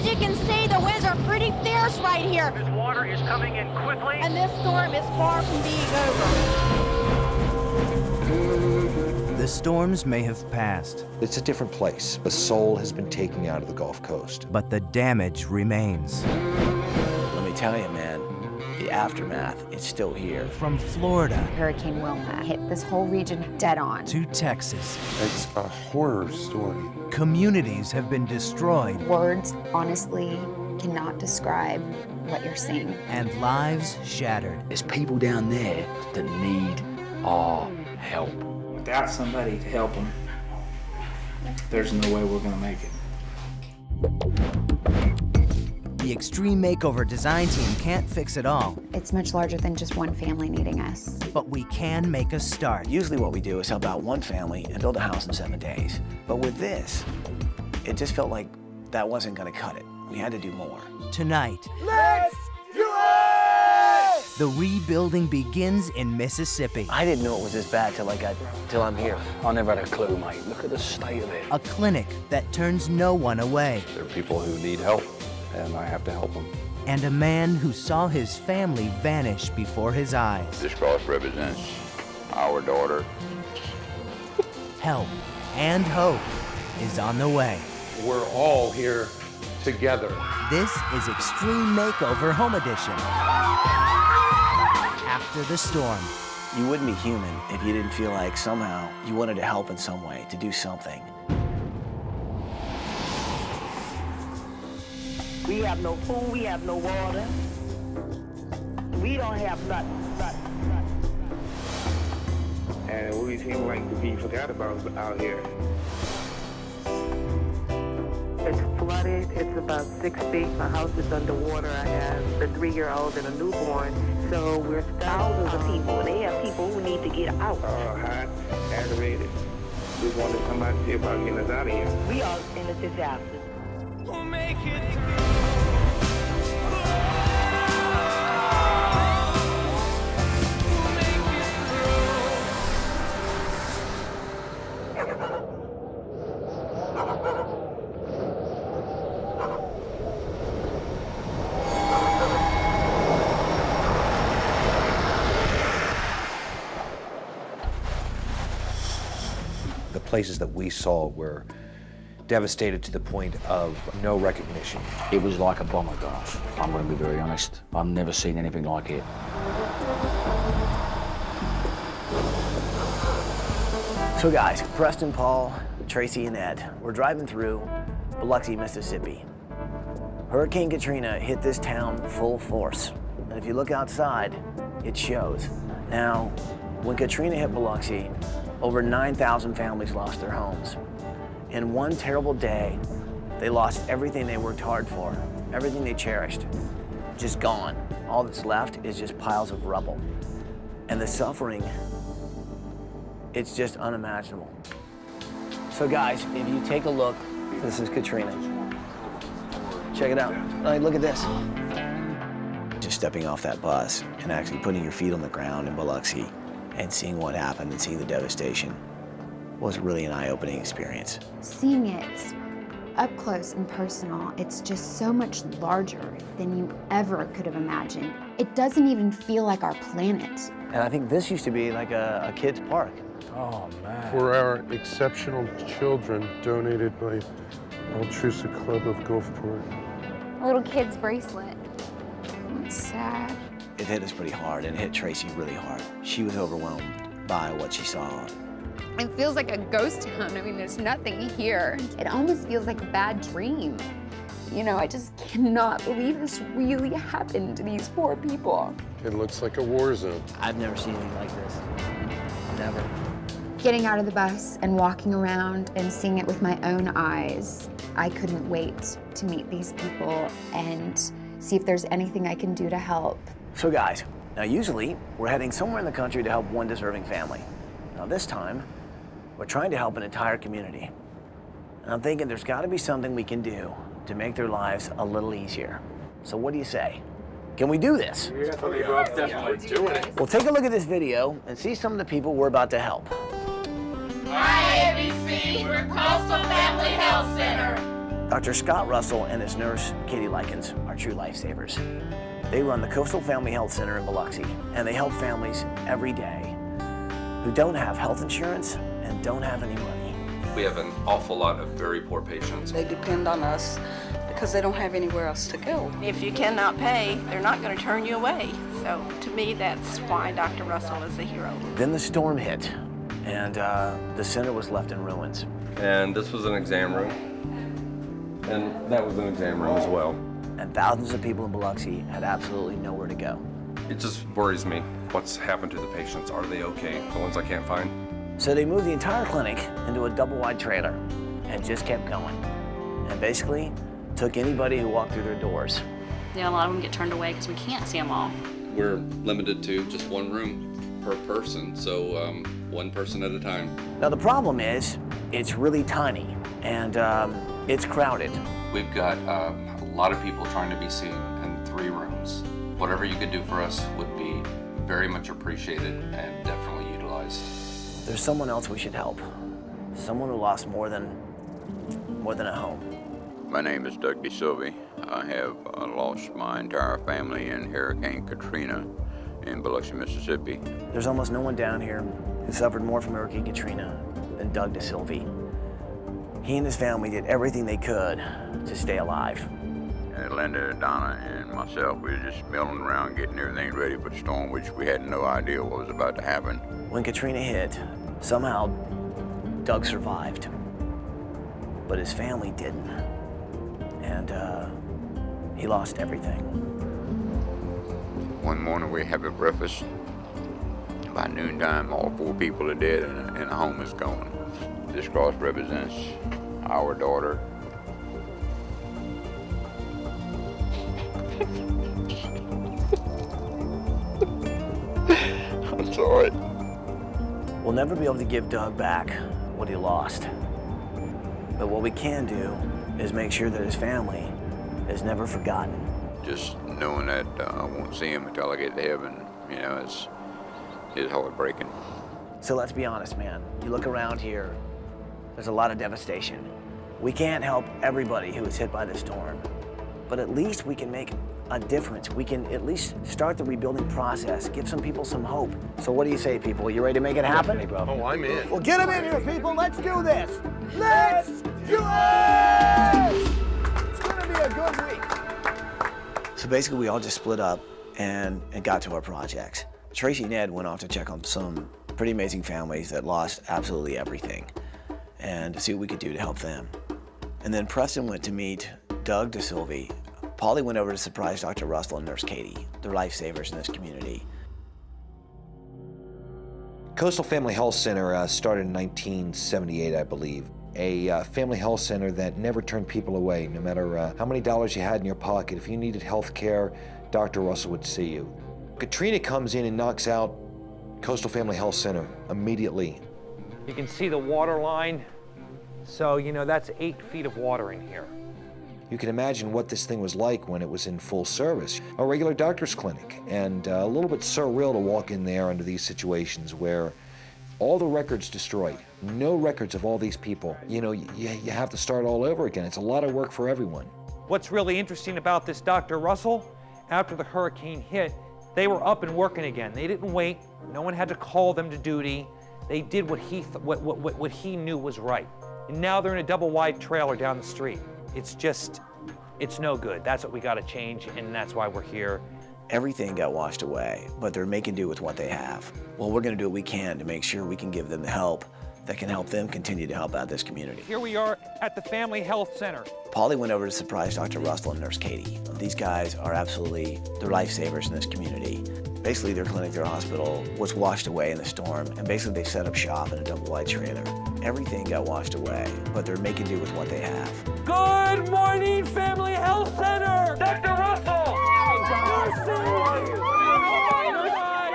you can see, the winds are pretty fierce right here. This water is coming in quickly. And this storm is far from being over. The storms may have passed, It's a different place. A soul has been taken out of the Gulf Coast. but the damage remains. Let me tell you, man, the aftermath, it's still here. From Florida Hurricane Wilma hit this whole region dead on. to Texas, It's a horror story. communities have been destroyed Words, honestly, cannot describe what you're seeing. and lives shattered. There's people down there that need our help. Without somebody to help them, there's no way we're gonna make it. The Extreme Makeover design team can't fix it all, It's much larger than just one family needing us. but we can make a start. Usually what we do is help out one family and build a house in 7 days. But with this, it just felt like that wasn't gonna cut it. We had to do more. Tonight, the rebuilding begins in Mississippi. I didn't know it was this bad till I'm here. I never had a clue, mate. Look at the state of it. A clinic that turns no one away. There are people who need help, and I have to help them. And a man who saw his family vanish before his eyes. This cross represents our daughter. Help and hope is on the way. We're all here together. This is Extreme Makeover Home Edition. After the storm, You wouldn't be human if you didn't feel like somehow you wanted to help in some way, to do something. We have no food, we have no water. We don't have nothing. And we seem like to be forgot about out here. It's flooded, it's about 6 feet. My house is underwater. I have a 3-year-old and a newborn. So we're thousands of people, and they have people who need to get out. Hot, aggravated. We wanted somebody to see about getting us out of here. We are in a disaster. We'll make it The places that we saw were devastated to the point of no recognition. It was like a bomber-graph. I'm going to be very honest. I've never seen anything like it. So guys, Preston, Paul, Tracy, and Ed, we're driving through Biloxi, Mississippi. Hurricane Katrina hit this town full force. And if you look outside, it shows. Now, when Katrina hit Biloxi, over 9,000 families lost their homes. In one terrible day, they lost everything they worked hard for, everything they cherished, just gone. All that's left is just piles of rubble. And the suffering, it's just unimaginable. So guys, if you take a look, this is Katrina. Check it out. Like, look at this. Just stepping off that bus and actually putting your feet on the ground in Biloxi and seeing what happened and seeing the devastation was really an eye-opening experience. Seeing it up close and personal, it's just so much larger than you ever could have imagined. It doesn't even feel like our planet. And I think this used to be like a kid's park. Oh, man. For our exceptional children, donated by Altrusa Club of Gulfport. A little kid's bracelet. It's sad. It hit us pretty hard, and it hit Tracy really hard. She was overwhelmed by what she saw. It feels like a ghost town. I mean, there's nothing here. It almost feels like a bad dream. You know, I just cannot believe this really happened to these poor people. It looks like a war zone. I've never seen anything like this. Never. Getting out of the bus and walking around and seeing it with my own eyes, I couldn't wait to meet these people and see if there's anything I can do to help. So guys, now usually we're heading somewhere in the country to help one deserving family. Now this time, we're trying to help an entire community. And I'm thinking there's gotta be something we can do to make their lives a little easier. So what do you say? Can we do this? Definitely doing it. Well, take a look at this video and see some of the people we're about to help. Hi, ABC, we're Coastal Family Health Center. Dr. Scott Russell and his nurse, Katie Likens, are true lifesavers. They run the Coastal Family Health Center in Biloxi, and they help families every day who don't have health insurance and don't have any money. We have an awful lot of very poor patients. They depend on us because they don't have anywhere else to go. If you cannot pay, they're not going to turn you away. So to me, that's why Dr. Russell is a hero. Then the storm hit, and the center was left in ruins. And this was an exam room, and that was an exam room as well. And thousands of people in Biloxi had absolutely nowhere to go. It just worries me. What's happened to the patients? Are they okay? The ones I can't find? So they moved the entire clinic into a double-wide trailer and just kept going. And basically took anybody who walked through their doors. Yeah, a lot of them get turned away because we can't see them all. We're limited to just one room per person, so one person at a time. Now the problem is, it's really tiny and it's crowded. We've got a lot of people trying to be seen in 3 rooms. Whatever you could do for us would be very much appreciated and definitely utilized. There's someone else we should help. Someone who lost more than a home. My name is Doug DeSilvey. I have lost my entire family in Hurricane Katrina in Biloxi, Mississippi. There's almost no one down here who suffered more from Hurricane Katrina than Doug DeSilvey. He and his family did everything they could to stay alive. And Linda, Donna, and myself, we were just milling around getting everything ready for the storm, which we had no idea what was about to happen. When Katrina hit, somehow Doug survived, but his family didn't. And he lost everything. One morning we have a breakfast. By noontime, all 4 people are dead and a home is gone. This cross represents our daughter. I'm sorry. We'll never be able to give Doug back what he lost. But what we can do is make sure that his family is never forgotten. Just knowing that I won't see him until I get to heaven, you know, it's heartbreaking. So let's be honest, man. You look around here, there's a lot of devastation. We can't help everybody who was hit by the storm, but at least we can make a difference. We can at least start the rebuilding process, give some people some hope. So what do you say, people? You ready to make it happen? Oh, I'm in. Well, get them in here, people. Let's do this. Let's do it! It's gonna be a good week. So basically, we all just split up and got to our projects. Tracy and Ed went off to check on some pretty amazing families that lost absolutely everything and to see what we could do to help them. And then Preston went to meet Doug DeSilvey. Polly went over to surprise Dr. Russell and Nurse Katie. They're lifesavers in this community. Coastal Family Health Center started in 1978, I believe. A family health center that never turned people away, no matter how many dollars you had in your pocket. If you needed health care, Dr. Russell would see you. Katrina comes in and knocks out Coastal Family Health Center immediately. You can see the water line. So, you know, that's 8 feet of water in here. You can imagine what this thing was like when it was in full service. A regular doctor's clinic, and a little bit surreal to walk in there under these situations where all the records destroyed. No records of all these people. You know, you have to start all over again. It's a lot of work for everyone. What's really interesting about this Dr. Russell, after the hurricane hit, they were up and working again. They didn't wait. No one had to call them to duty. They did what he knew was right. And now they're in a double-wide trailer down the street. It's no good. That's what we got to change, and that's why we're here. Everything got washed away, but they're making do with what they have. Well, we're going to do what we can to make sure we can give them the help that can help them continue to help out this community. Here we are at the Family Health Center. Polly went over to surprise Dr. Russell and Nurse Katie. These guys are absolutely, they're lifesavers in this community. Basically, their clinic, their hospital was washed away in the storm, and basically they set up shop in a double-wide trailer. Everything got washed away, but they're making do with what they have. Good morning, Family Health Center! Dr. Russell!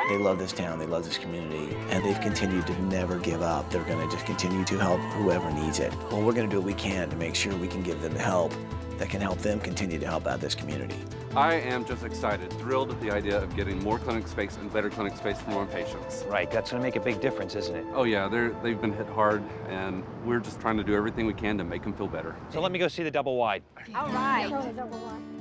They love this town, they love this community, and they've continued to never give up. They're gonna just continue to help whoever needs it. Well, we're gonna do what we can to make sure we can give them the help that can help them continue to help out this community. I am just excited, thrilled at the idea of getting more clinic space and better clinic space for more patients. Right, that's going to make a big difference, isn't it? Oh yeah, they've been hit hard, and we're just trying to do everything we can to make them feel better. So let me go see the double wide. All right.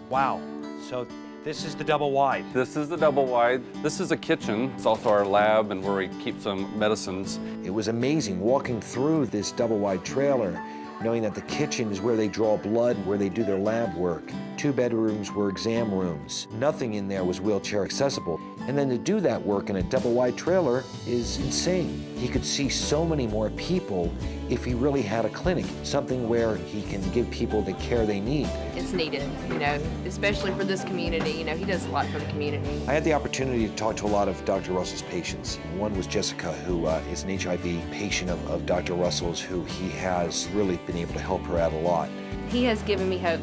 Wow. So this is the double wide. This is the double wide. This is a kitchen. It's also our lab and where we keep some medicines. It was amazing walking through this double wide trailer, knowing that the kitchen is where they draw blood, where they do their lab work. 2 bedrooms were exam rooms. Nothing in there was wheelchair accessible. And then to do that work in a double wide trailer is insane. He could see so many more people if he really had a clinic, something where he can give people the care they need. It's needed, you know, especially for this community. You know, he does a lot for the community. I had the opportunity to talk to a lot of Dr. Russell's patients. One was Jessica, who is an HIV patient of Dr. Russell's, who he has really been able to help her out a lot. He has given me hope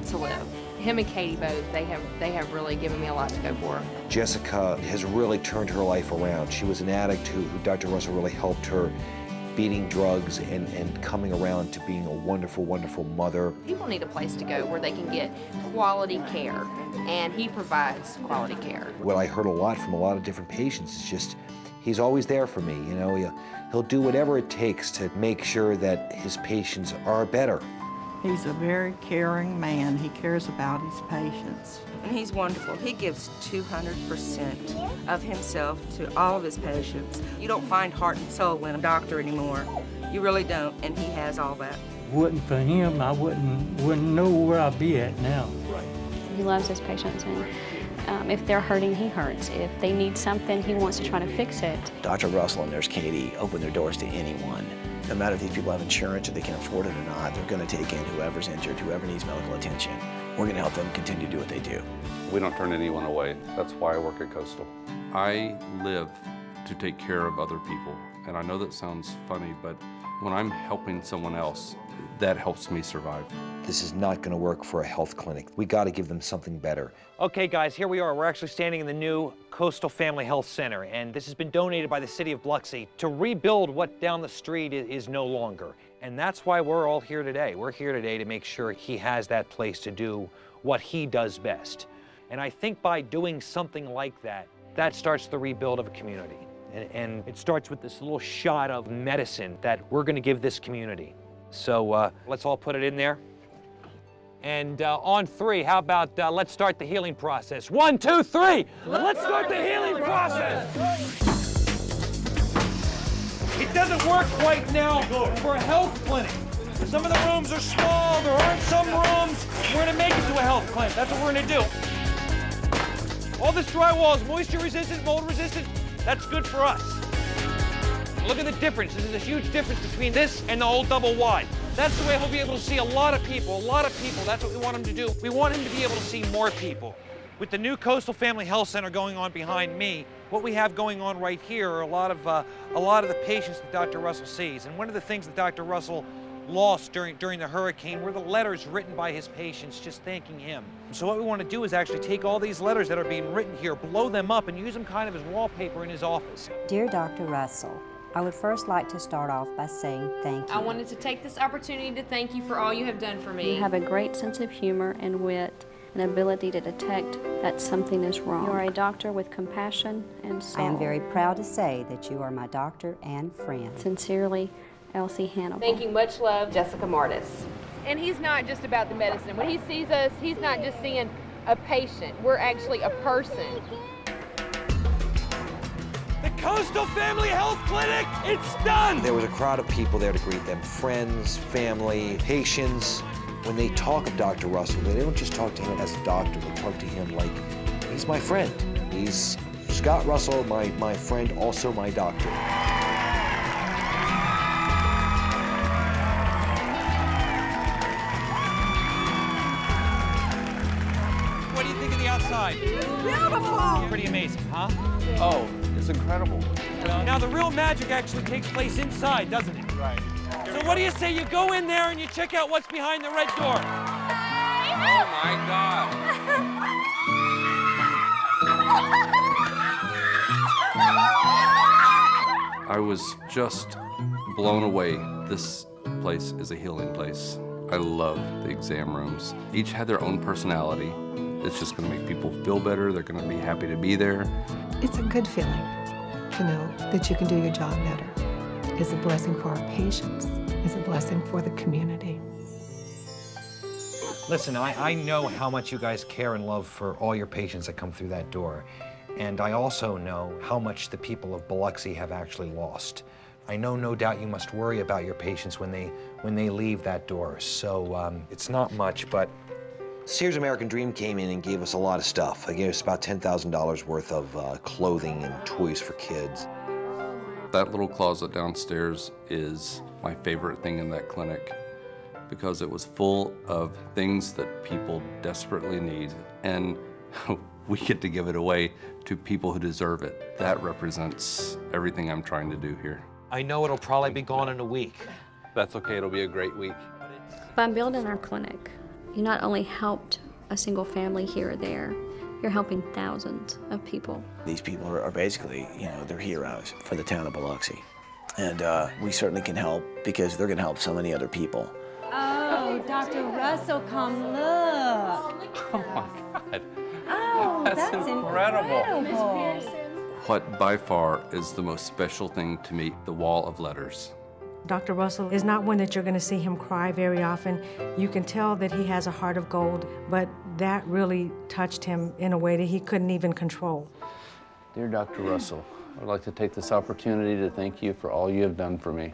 to live. Him and Katie both, they have really given me a lot to go for. Jessica has really turned her life around. She was an addict who Dr. Russell really helped her, beating drugs and coming around to being a wonderful, wonderful mother. People need a place to go where they can get quality care, and he provides quality care. What I heard a lot from a lot of different patients is just, he's always there for me. You know, he'll do whatever it takes to make sure that his patients are better. He's a very caring man. He cares about his patients. And he's wonderful. He gives 200% of himself to all of his patients. You don't find heart and soul in a doctor anymore. You really don't, and he has all that. Wasn't for him, I wouldn't know where I'd be at now. He loves his patients, and if they're hurting, he hurts. If they need something, he wants to try to fix it. Dr. Russell and Nurse Katie open their doors to anyone. No matter if these people have insurance or they can afford it or not, they're going to take in whoever's injured, whoever needs medical attention. We're going to help them continue to do what they do. We don't turn anyone away. That's why I work at Coastal. I live to take care of other people. And I know that sounds funny, but when I'm helping someone else, that helps me survive. This is not going to work for a health clinic. We got to give them something better. Okay, guys, here we are. We're actually standing in the new Coastal Family Health Center, and this has been donated by the city of Biloxi to rebuild what down the street is no longer. And that's why we're all here today. We're here today to make sure he has that place to do what he does best. And I think by doing something like that, that starts the rebuild of a community. And it starts with this little shot of medicine that we're going to give this community. So let's all put it in there. And on 3, how about let's start the healing process. 1, 2, 3. Let's start the healing process. It doesn't work quite now for a health clinic. Some of the rooms are small. There aren't some rooms. We're going to make it to a health clinic. That's what we're going to do. All this drywall is moisture resistant, mold resistant. That's good for us. Look at the difference. This is a huge difference between this and the old double wide. That's the way he'll be able to see a lot of people, That's what we want him to do. We want him to be able to see more people. With the new Coastal Family Health Center going on behind me, what we have going on right here are a lot of the patients that Dr. Russell sees. And one of the things that Dr. Russell lost during the hurricane were the letters written by his patients just thanking him. So what we want to do is actually take all these letters that are being written here, blow them up, and use them kind of as wallpaper in his office. Dear Dr. Russell, I would first like to start off by saying thank you. I wanted to take this opportunity to thank you for all you have done for me. You have a great sense of humor and wit, an ability to detect that something is wrong. You are a doctor with compassion and soul. I am very proud to say that you are my doctor and friend. Sincerely, Elsie Hannibal. Thank you, much love, Jessica Martis. And he's not just about the medicine. When he sees us, he's not just seeing a patient. We're actually a person. The Coastal Family Health Clinic, it's done! There was a crowd of people there to greet them, friends, family, patients. When they talk of Dr. Russell, they don't just talk to him as a doctor, they talk to him like, he's my friend. He's Scott Russell, my friend, also my doctor. What do you think of the outside? Beautiful! Pretty amazing, huh? Oh, it's incredible. Now, the real magic actually takes place inside, doesn't it? Right. So what do you say you go in there and you check out what's behind the red door? Oh, my God. I was just blown away. This place is a healing place. I love the exam rooms. Each had their own personality. It's just gonna make people feel better. They're gonna be happy to be there. It's a good feeling to know that you can do your job better. It's a blessing for our patients. It's a blessing for the community. Listen, I know how much you guys care and love for all your patients that come through that door. And I also know how much the people of Biloxi have actually lost. I know no doubt you must worry about your patients when they leave that door. So it's not much, but Sears American Dream came in and gave us a lot of stuff. They gave us about $10,000 worth of clothing and toys for kids. That little closet downstairs is my favorite thing in that clinic because it was full of things that people desperately need, and we get to give it away to people who deserve it. That represents everything I'm trying to do here. I know it'll probably be gone in a week. That's okay, it'll be a great week. By building our clinic, you not only helped a single family here or there, you're helping thousands of people. These people are basically, they're heroes for the town of Biloxi. And we certainly can help because they're gonna help so many other people. Oh, Dr. Russell, come look. Oh my God. Oh, that's incredible. What by far is the most special thing to me, the wall of letters. Dr. Russell is not one that you're going to see him cry very often. You can tell that he has a heart of gold, but that really touched him in a way that he couldn't even control. Dear Dr. Russell, I'd like to take this opportunity to thank you for all you have done for me.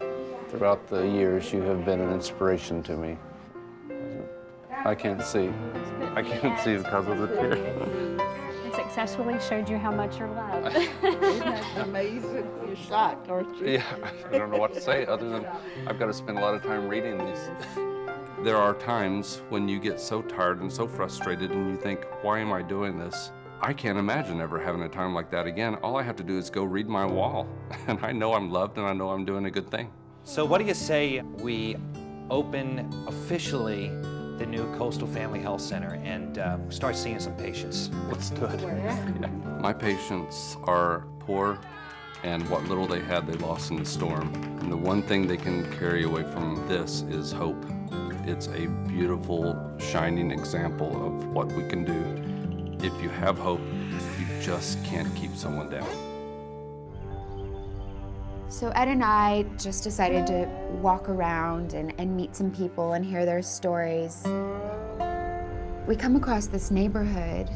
Throughout the years, you have been an inspiration to me. I can't see. I can't see because of the tears. I successfully showed you how much you're loved. That's amazing. You're shocked, aren't you? Yeah, I don't know what to say other than I've got to spend a lot of time reading these. There are times when you get so tired and so frustrated and you think, why am I doing this? I can't imagine ever having a time like that again. All I have to do is go read my wall, and I know I'm loved and I know I'm doing a good thing. So what do you say we open officially the new Coastal Family Health Center and start seeing some patients? Let's do it. Yeah. My patients are poor, and what little they had they lost in the storm. And the one thing they can carry away from this is hope. It's a beautiful, shining example of what we can do. If you have hope, you just can't keep someone down. So Ed and I just decided to walk around and meet some people and hear their stories. We come across this neighborhood,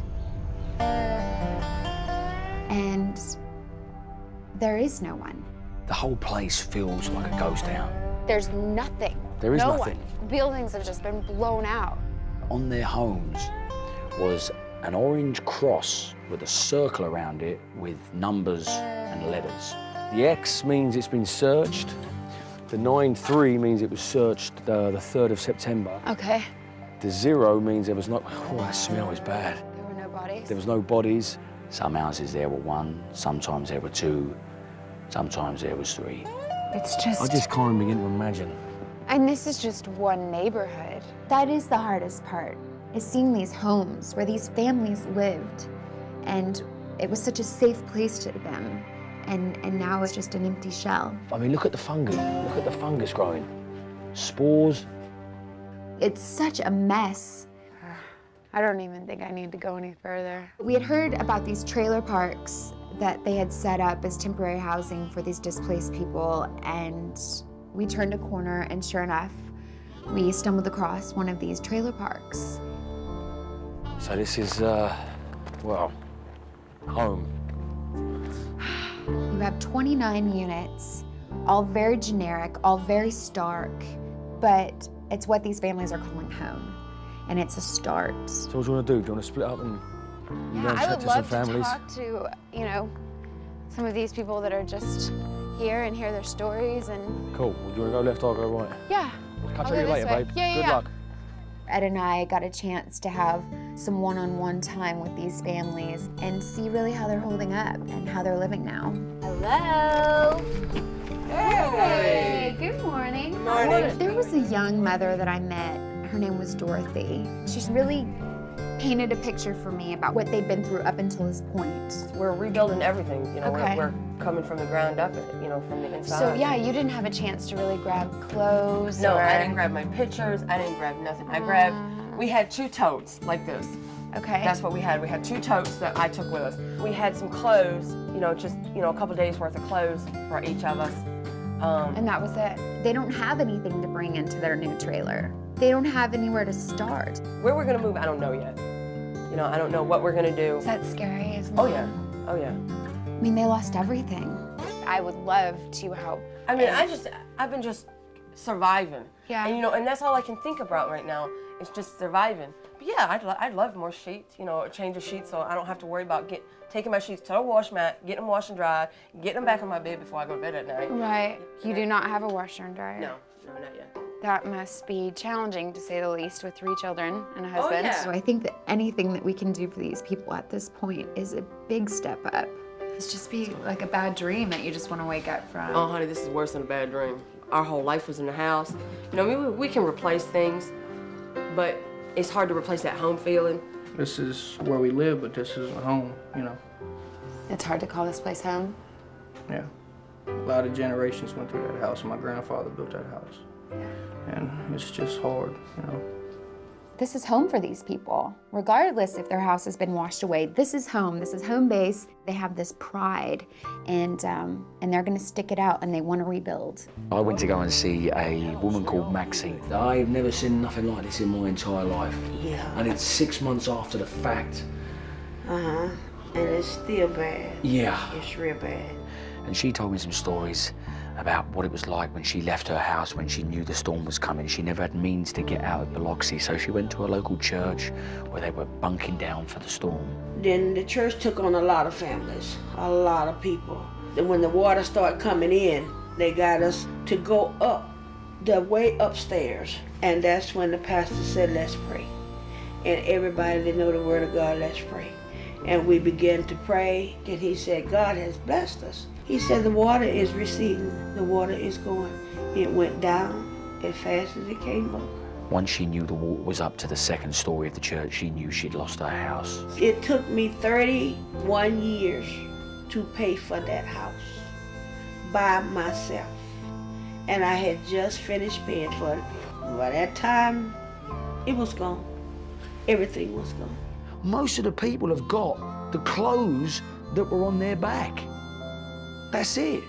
and there is no one. The whole place feels like a ghost town. There's nothing. There is no nothing. One. Buildings have just been blown out. On their homes was an orange cross with a circle around it with numbers and letters. The X means it's been searched. The 9-3 means it was searched the 3rd of September. Okay. The 0 means there was no, that smell is bad. There were no bodies? There was no bodies. Some houses there were 1, sometimes there were 2, sometimes there was 3. It's just... I just can't begin to imagine. And this is just one neighborhood. That is the hardest part, is seeing these homes where these families lived, and it was such a safe place to them. And now it's just an empty shell. I mean, look at the fungi. Look at the fungus growing. Spores. It's such a mess. I don't even think I need to go any further. We had heard about these trailer parks that they had set up as temporary housing for these displaced people, and we turned a corner, and sure enough, we stumbled across one of these trailer parks. So this is, well, home. You have 29 units, all very generic, all very stark, but it's what these families are calling home, and it's a start. So what do you want to do? Do you want to split up and you go and I chat would to love some to families? talk to, some of these people that are just here and hear their stories and... Cool. Well, do you want to go left or go right? Yeah. Catch I'll you go later, this way. babe. Yeah, Good yeah. luck. Ed and I got a chance to have some one-on-one time with these families and see really how they're holding up and how they're living now. Hello. Hey. Good morning. Good morning. There was a young mother that I met. Her name was Dorothy. She's really painted a picture for me about what they'd been through up until this point. We're rebuilding everything, you know, Okay. we're coming from the ground up, you know, from the inside. So yeah, you didn't have a chance to really grab clothes. No, or... I didn't grab my pictures, I didn't grab nothing. I grabbed, we had 2 totes like this. Okay. That's what we had. We had 2 totes that I took with us. We had some clothes, you know, just, you know, a couple days worth of clothes for each of us. And that was it. They don't have anything to bring into their new trailer. They don't have anywhere to start. Where we're gonna move, I don't know yet. You know, I don't know what we're gonna do. Is that scary as Oh well? yeah, oh yeah. I mean, they lost everything. I would love to help. I mean, I've been just surviving. Yeah. And you know, and that's all I can think about right now is just surviving. But yeah, I'd love more sheets, you know, a change of sheets so I don't have to worry about taking my sheets to the wash mat, getting them washed and dried, getting them back on my bed before I go to bed at night. Right. You do not have a washer and dryer. No, not yet. That must be challenging, to say the least, with 3 children and a husband. yeah. So I think that anything that we can do for these people at this point is a big step up. It's just be like a bad dream that you just want to wake up from. Oh, honey, this is worse than a bad dream. Our whole life was in the house. You know, I mean, we can replace things, but it's hard to replace that home feeling. This is where we live, but this isn't home, you know. It's hard to call this place home. Yeah. A lot of generations went through that house, and my grandfather built that house. And it's just hard, you know. This is home for these people. Regardless if their house has been washed away, this is home. This is home base. They have this pride, and they're gonna stick it out, and they want to rebuild. I went to go and see a woman called Maxine. I've never seen nothing like this in my entire life. Yeah. And it's 6 months after the fact. Uh-huh. And it's still bad. Yeah. It's real bad. And she told me some stories about what it was like when she left her house when she knew the storm was coming. She never had means to get out of Biloxi, so she went to a local church where they were bunking down for the storm. Then the church took on a lot of families, a lot of people. Then when the water started coming in, they got us to go up, the way upstairs. And that's when the pastor said, let's pray. And everybody that know the word of God, let's pray. And we began to pray, and he said, God has blessed us. He said the water is receding, the water is going. It went down as fast as it came up. Once she knew the water was up to the 2nd story of the church, she knew she'd lost her house. It took me 31 years to pay for that house by myself. And I had just finished paying for it. By that time, it was gone. Everything was gone. Most of the people have got the clothes that were on their back. That's it.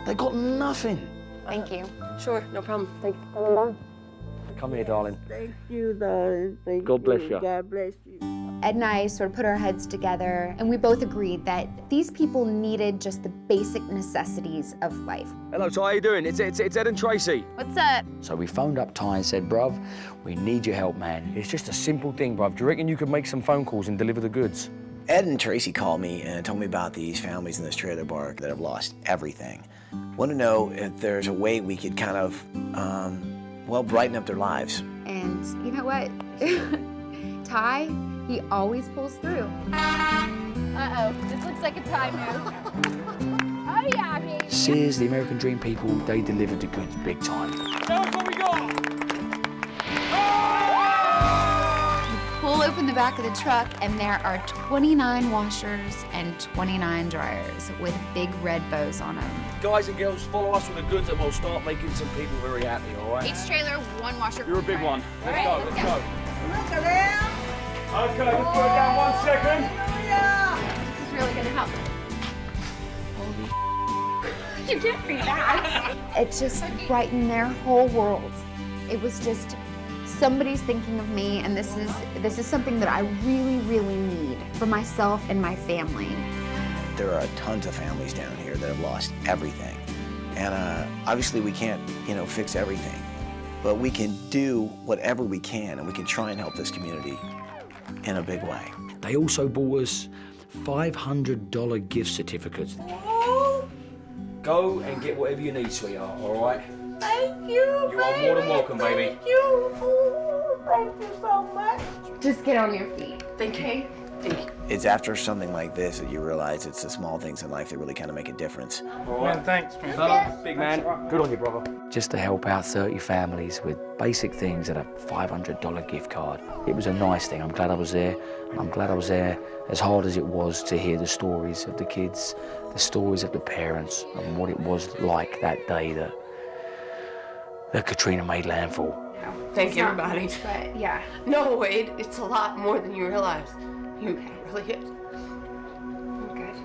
They got nothing. Thank you. Sure, no problem. Thank you for coming by. Come here, darling. Thank you, darling. Thank God bless you. God bless you. Ed and I sort of put our heads together, and we both agreed that these people needed just the basic necessities of life. Hello, Ty, how you doing? It's Ed and Tracy. What's up? So we phoned up Ty and said, bruv, we need your help, man. It's just a simple thing, bruv. Do you reckon you could make some phone calls and deliver the goods? Ed and Tracy called me and told me about these families in this trailer park that have lost everything. Want to know if there's a way we could kind of, well, brighten up their lives. And you know what? Ty, he always pulls through. Uh-oh, this looks like a Ty move. Oh yeah, baby. Sears, the American Dream people, they delivered the goods big time. Tell us what we got. Pull open the back of the truck, and there are 29 washers and 29 dryers with big red bows on them. Guys and girls, follow us with the goods and we'll start making some people very happy, all right? Each trailer, 1 washer. You're a big one. Let's go, let's go. Look at them. Okay, let's put it down 1 second. This is really gonna help. You can't be that. It just brightened their whole world. It was just, somebody's thinking of me, and this is something that I really, really need for myself and my family. There are tons of families down here that have lost everything. And obviously we can't, you know, fix everything, but we can do whatever we can, and we can try and help this community in a big way. They also bought us $500 gift certificates. Go and get whatever you need, sweetheart, all right? Thank you. You are more than welcome, baby. Thank you. Thank you so much. Just get on your feet. Thank you. It's after something like this that you realize it's the small things in life that really kind of make a difference. Man, thanks, man. Big man. Good on you, brother. Just to help out 30 families with basic things and a $500 gift card. It was a nice thing. I'm glad I was there. And I'm glad I was there as hard as it was to hear the stories of the kids, the stories of the parents, and what it was like that day that Katrina made landfall. Thank you, everybody. But yeah. No, Wade, it's a lot more than you realize. You really is. Good.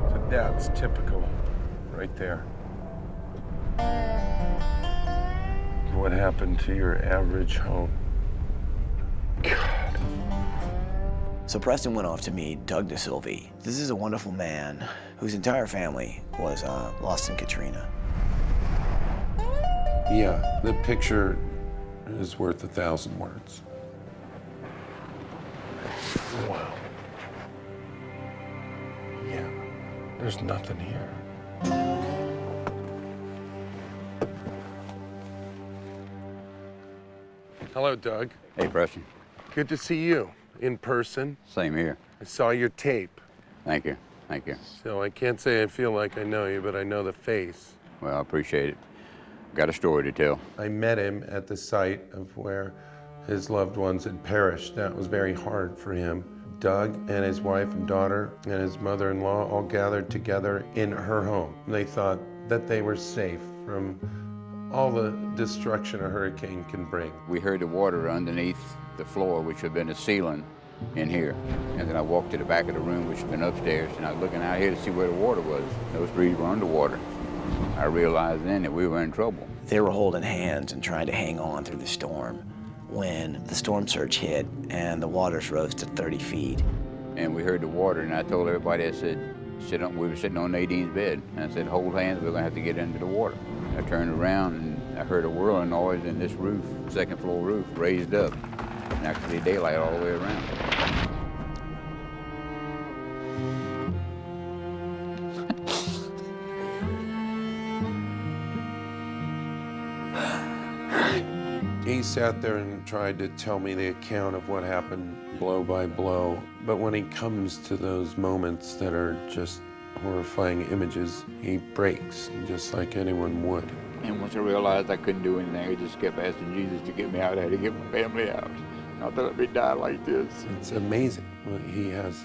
So that's typical, right there. What happened to your average home? God. So Preston went off to meet Doug DeSilve. This is a wonderful man whose entire family was lost in Katrina. Yeah, the picture is worth 1,000 words. Wow. Yeah, there's nothing here. Hello, Doug. Hey, Preston. Good to see you in person. Same here. I saw your tape. Thank you. Thank you. So I can't say I feel like I know you, but I know the face. Well, I appreciate it. Got a story to tell. I met him at the site of where his loved ones had perished. That was very hard for him. Doug and his wife and daughter and his mother-in-law all gathered together in her home. They thought that they were safe from all the destruction a hurricane can bring. We heard the water underneath the floor, which had been the ceiling in here. And then I walked to the back of the room, which had been upstairs, and I was looking out here to see where the water was. Those trees were underwater. I realized then that we were in trouble. They were holding hands and trying to hang on through the storm when the storm surge hit and the waters rose to 30 feet. And we heard the water, and I told everybody, I said, we were sitting on Nadine's bed, and I said, hold hands, we're gonna have to get into the water. I turned around and I heard a whirling noise, and this roof, second floor roof, raised up, and I could see daylight all the way around. He sat there and tried to tell me the account of what happened blow by blow. But when he comes to those moments that are just horrifying images, he breaks, just like anyone would. And once I realized I couldn't do anything, I just kept asking Jesus to get me out of there, to get my family out. Not that I'd be dying like this. It's amazing that he has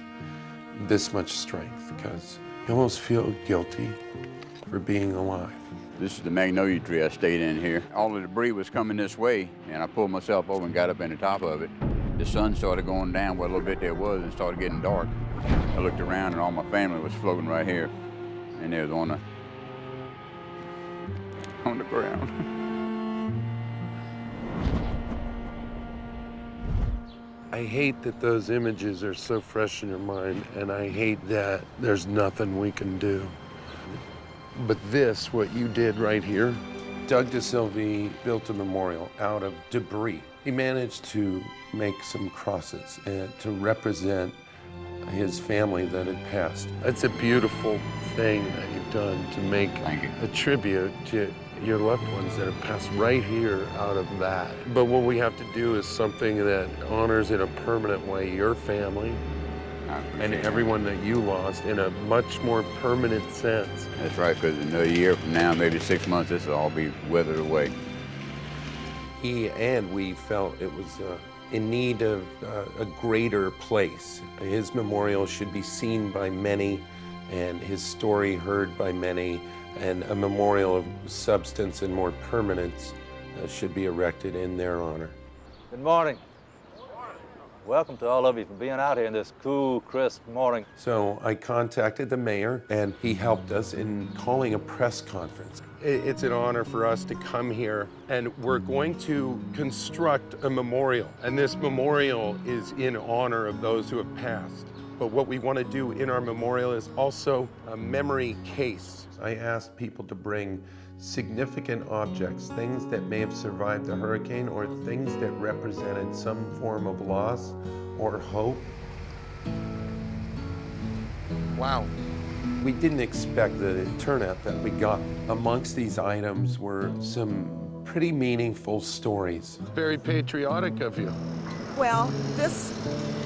this much strength, because you almost feel guilty for being alive. This is the magnolia tree I stayed in here. All the debris was coming this way, and I pulled myself over and got up in the top of it. The sun started going down what little bit there was and started getting dark. I looked around and all my family was floating right here, and they was on the ground. I hate that those images are so fresh in your mind, and I hate that there's nothing we can do. But this, what you did right here, Doug DeSilve built a memorial out of debris. He managed to make some crosses to represent his family that had passed. It's a beautiful thing that you've done to make a tribute to your loved ones that have passed right here out of that. But what we have to do is something that honors in a permanent way your family and everyone that you lost in a much more permanent sense. That's right, because in a year from now, maybe 6 months, this will all be weathered away. He and we felt it was in need of a greater place. His memorial should be seen by many and his story heard by many, and a memorial of substance and more permanence should be erected in their honor. Good morning. Welcome to all of you for being out here in this cool, crisp morning. So I contacted the mayor, and he helped us in calling a press conference. It's an honor for us to come here, and we're going to construct a memorial. And this memorial is in honor of those who have passed. But what we want to do in our memorial is also a memory case. I asked people to bring significant objects, things that may have survived the hurricane or things that represented some form of loss or hope. Wow. We didn't expect the turnout that we got. Amongst these items were some pretty meaningful stories. Very patriotic of you. Well, this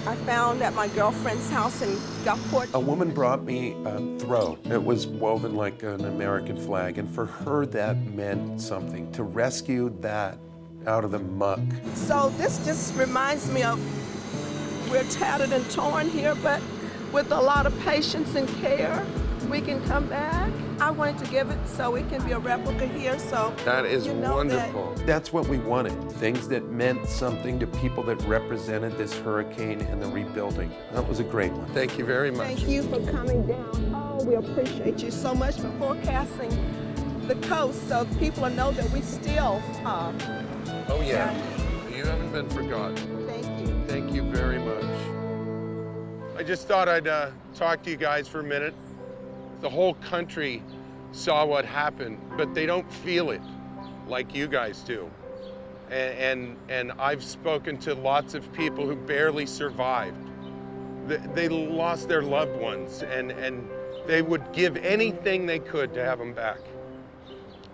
I found at my girlfriend's house in Gulfport. A woman brought me a throw. It was woven like an American flag, and for her that meant something, to rescue that out of the muck. So this just reminds me of, we're tattered and torn here, but with a lot of patience and care, we can come back. I wanted to give it so it can be a replica here, so That is you know wonderful. That's what we wanted, things that meant something to people that represented this hurricane and the rebuilding. That was a great one. Thank you very much. Thank you for coming down. Oh, we appreciate you so much for forecasting the coast so people will know that we still are. Oh yeah, you haven't been forgotten. Thank you. Thank you very much. I just thought I'd talk to you guys for a minute. The whole country saw what happened, but they don't feel it like you guys do. And I've spoken to lots of people who barely survived. They lost their loved ones, and they would give anything they could to have them back.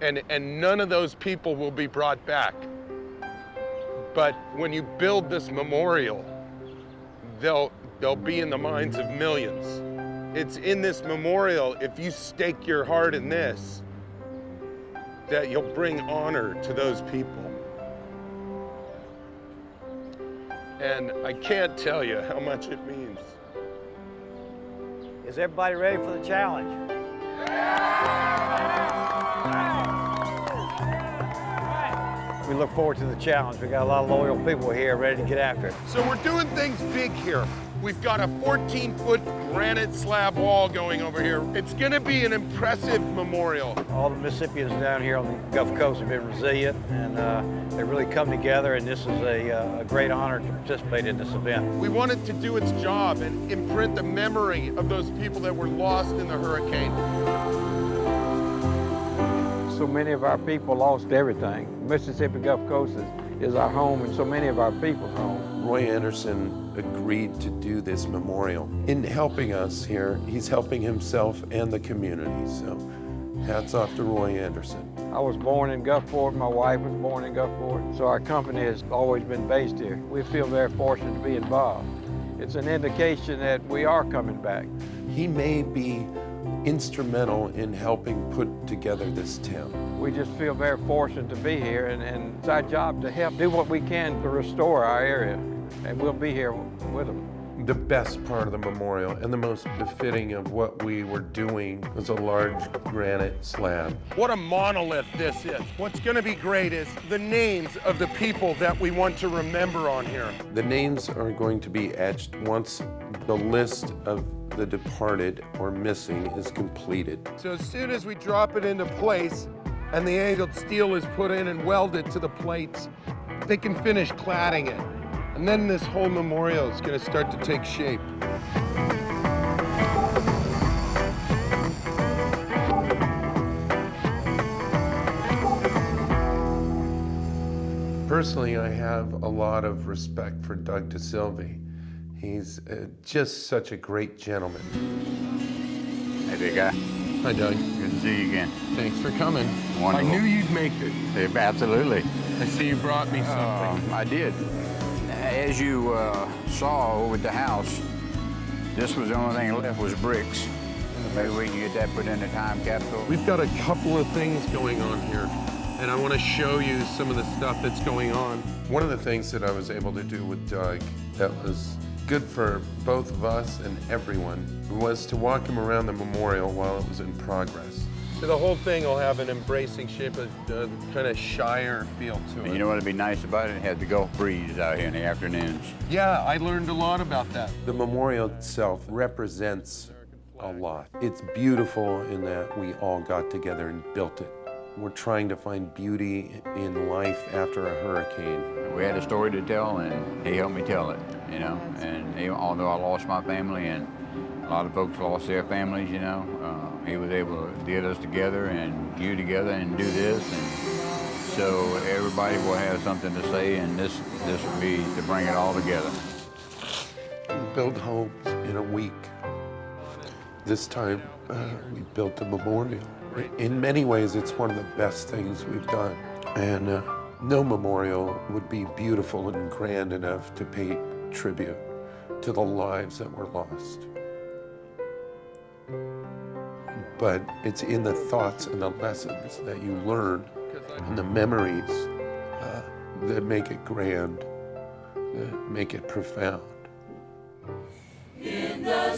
And none of those people will be brought back. But when you build this memorial, they'll be in the minds of millions. It's in this memorial, if you stake your heart in this, that you'll bring honor to those people. And I can't tell you how much it means. Is everybody ready for the challenge? We look forward to the challenge. We got a lot of loyal people here ready to get after it. So we're doing things big here. We've got a 14-foot granite slab wall going over here. It's gonna be an impressive memorial. All the Mississippians down here on the Gulf Coast have been resilient, and they really come together, and this is a great honor to participate in this event. We wanted to do its job and imprint the memory of those people that were lost in the hurricane. So many of our people lost everything. Mississippi Gulf Coast is our home and so many of our people's home. Roy Anderson agreed to do this memorial. In helping us here, he's helping himself and the community. So hats off to Roy Anderson. I was born in Gulfport, my wife was born in Gulfport, so our company has always been based here. We feel very fortunate to be involved. It's an indication that we are coming back. He may be instrumental in helping put together this town. We just feel very fortunate to be here, and it's our job to help do what we can to restore our area, and we'll be here with them. The best part of the memorial and the most befitting of what we were doing was a large granite slab. What a monolith this is. What's going to be great is the names of the people that we want to remember on here. The names are going to be etched once the list of the departed or missing is completed. So as soon as we drop it into place and the angled steel is put in and welded to the plates, they can finish cladding it. And then this whole memorial is going to start to take shape. Personally, I have a lot of respect for Doug DeSilve. He's just such a great gentleman. Hey, big guy. Hi, Doug. Good to see you again. Thanks for coming. Wonderful. I knew you'd make it. Absolutely. I see you brought me something. I did. As you saw over at the house, this was the only thing left was bricks. Maybe we can get that put in the time capsule. We've got a couple of things going on here, and I want to show you some of the stuff that's going on. One of the things that I was able to do with Doug that was good for both of us and everyone was to walk him around the memorial while it was in progress. So the whole thing will have an embracing shape, a kind of Shire feel to it. You know what would be nice about it? It had the Gulf breeze out here in the afternoons. Yeah, I learned a lot about that. The memorial itself represents a lot. It's beautiful in that we all got together and built it. We're trying to find beauty in life after a hurricane. We had a story to tell, and he helped me tell it, you know. And although I lost my family, and a lot of folks lost their families, you know, he was able to get us together and you together and do this. And so everybody will have something to say, and this will be to bring it all together. Build homes in a week. This time, we built a memorial. In many ways, it's one of the best things we've done. And no memorial would be beautiful and grand enough to pay tribute to the lives that were lost. But it's in the thoughts and the lessons that you learn and the memories that make it grand, that make it profound. In the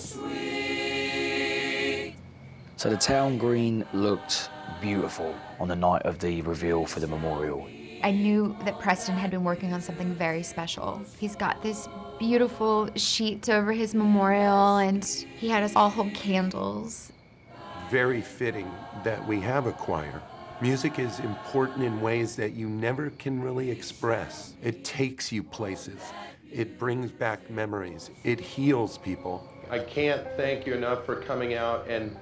So the town green looked beautiful on the night of the reveal for the memorial. I knew that Preston had been working on something very special. He's got this beautiful sheet over his memorial, and he had us all hold candles. Very fitting that we have a choir. Music is important in ways that you never can really express. It takes you places. It brings back memories. It heals people. I can't thank you enough for coming out, and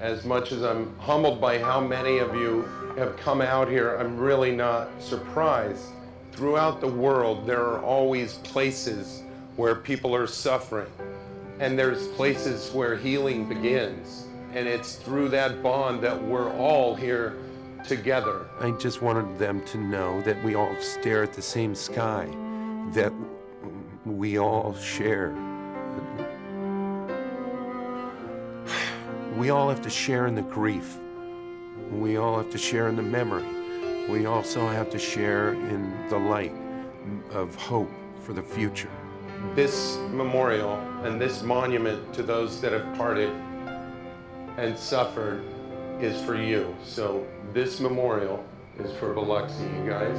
as much as I'm humbled by how many of you have come out here, I'm really not surprised. Throughout the world, there are always places where people are suffering, and there's places where healing begins. And it's through that bond that we're all here together. I just wanted them to know that we all stare at the same sky, that we all share. We all have to share in the grief. We all have to share in the memory. We also have to share in the light of hope for the future. This memorial and this monument to those that have parted and suffered is for you. So this memorial is for Biloxi, you guys.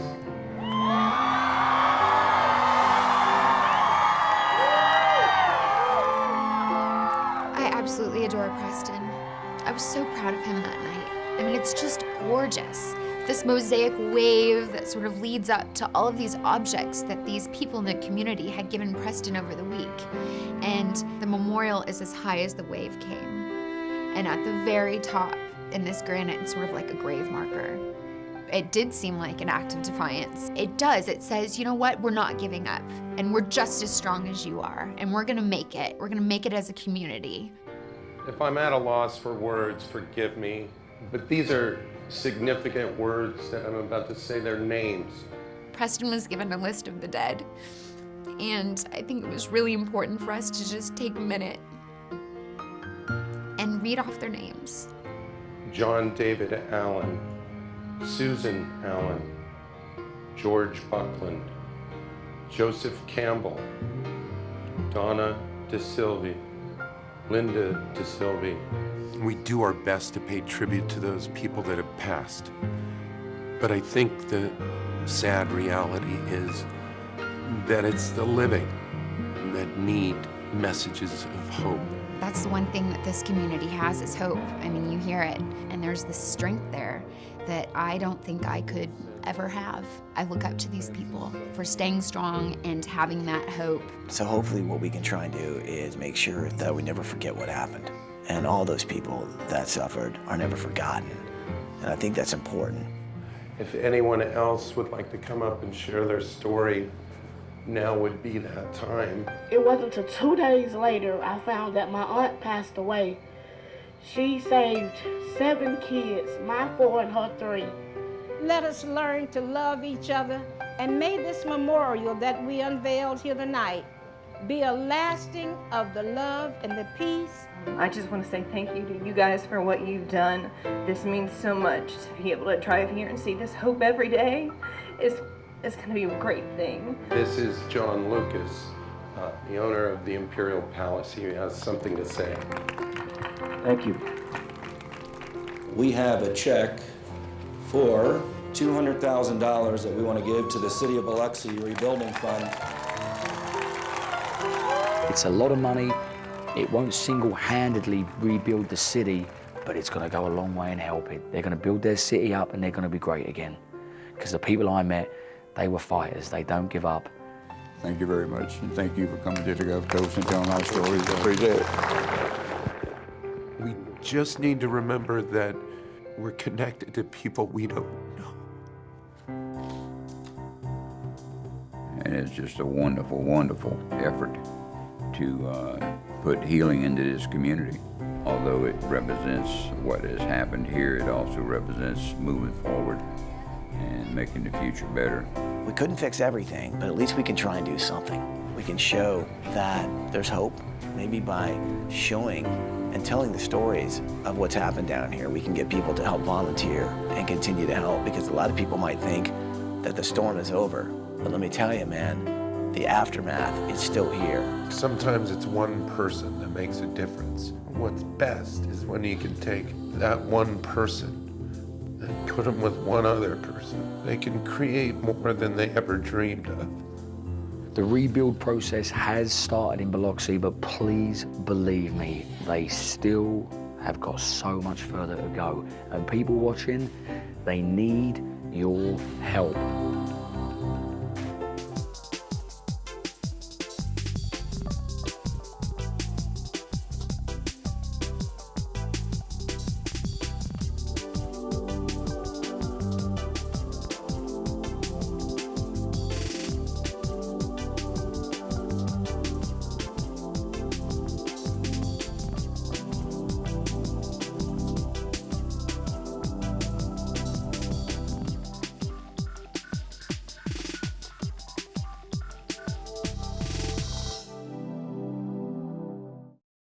I absolutely adore Preston. I was so proud of him that night. I mean, it's just gorgeous. This mosaic wave that sort of leads up to all of these objects that these people in the community had given Preston over the week. And the memorial is as high as the wave came. And at the very top, in this granite, it's sort of like a grave marker. It did seem like an act of defiance. It does. It says, you know what? We're not giving up. And we're just as strong as you are. And we're gonna make it. We're gonna make it as a community. If I'm at a loss for words, forgive me. But these are significant words that I'm about to say, their names. Preston was given a list of the dead. And I think it was really important for us to just take a minute and read off their names. John David Allen, Susan Allen, George Buckland, Joseph Campbell, Donna DeSilvi, Linda DeSilvi. We do our best to pay tribute to those people that have passed. But I think the sad reality is that it's the living that need messages of hope. That's the one thing that this community has is hope. I mean, you hear it, and there's this strength there that I don't think I could ever have. I look up to these people for staying strong and having that hope. So hopefully what we can try and do is make sure that we never forget what happened. And all those people that suffered are never forgotten. And I think that's important. If anyone else would like to come up and share their story, now would be that time. It wasn't until 2 days later I found that my aunt passed away. She saved 7 kids, my 4 and her 3. Let us learn to love each other, and may this memorial that we unveiled here tonight be a lasting of the love and the peace. I just want to say thank you to you guys for what you've done. This means so much to be able to drive here and see this hope every day. It's going to be a great thing. This is John Lucas, the owner of the Imperial Palace. He has something to say. Thank you. We have a check for $200,000 that we want to give to the City of Biloxi Rebuilding Fund. It's a lot of money. It won't single-handedly rebuild the city, but it's going to go a long way and help it. They're going to build their city up and they're going to be great again. Because the people I met, they were fighters. They don't give up. Thank you very much, and thank you for coming to the Gulf Coast and telling our stories. I appreciate it. We just need to remember that we're connected to people we don't know. And it's just a wonderful, wonderful effort to put healing into this community. Although it represents what has happened here, it also represents moving forward and making the future better. We couldn't fix everything, but at least we can try and do something. We can show that there's hope, maybe by showing and telling the stories of what's happened down here. We can get people to help volunteer and continue to help, because a lot of people might think that the storm is over. But let me tell you, man, the aftermath is still here. Sometimes it's one person that makes a difference. What's best is when you can take that one person and put them with one other person. They can create more than they ever dreamed of. The rebuild process has started in Biloxi, but please believe me, they still have got so much further to go. And people watching, they need your help.